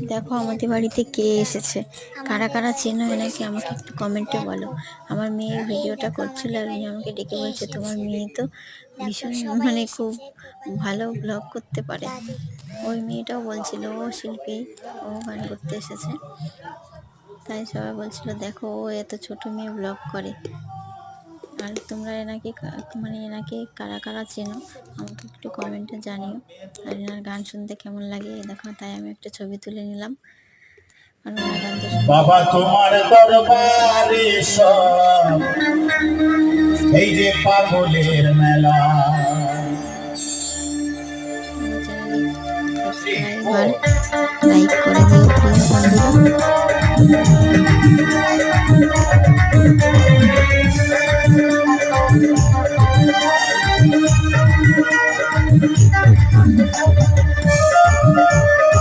দেখো আমাদের বাড়িতে কে এসেছে, কারা কারা চেনো এনাকে আমাকে একটু কমেন্টে বলো। আমার মেয়ের ভিডিওটা করছিল আর উনি আমাকে ডেকে বলছে তোমার মেয়ে তো ভীষণ খুব ভালো ব্লগ করতে পারে। ওই মেয়েটাও বলছিল ও শিল্পী, ও গান করতে এসেছে। তাই সবাই বলছিল দেখো ও এত ছোট মেয়ে ব্লগ করে। আর তোমরা এনাকে কারা কারা চেনো আমাকে একটু কমেন্টে জানিও। আর এনার গান শুনতে কেমন লাগে দেখো, তাই আমি একটা ছবি তুলে নিলাম। আর ওনার গান তো বাবা তোমার দরবারে এই যে পাগলের মেলা। সাবস্ক্রাইব আর লাইক করে দিও প্রিয় বন্ধুরা।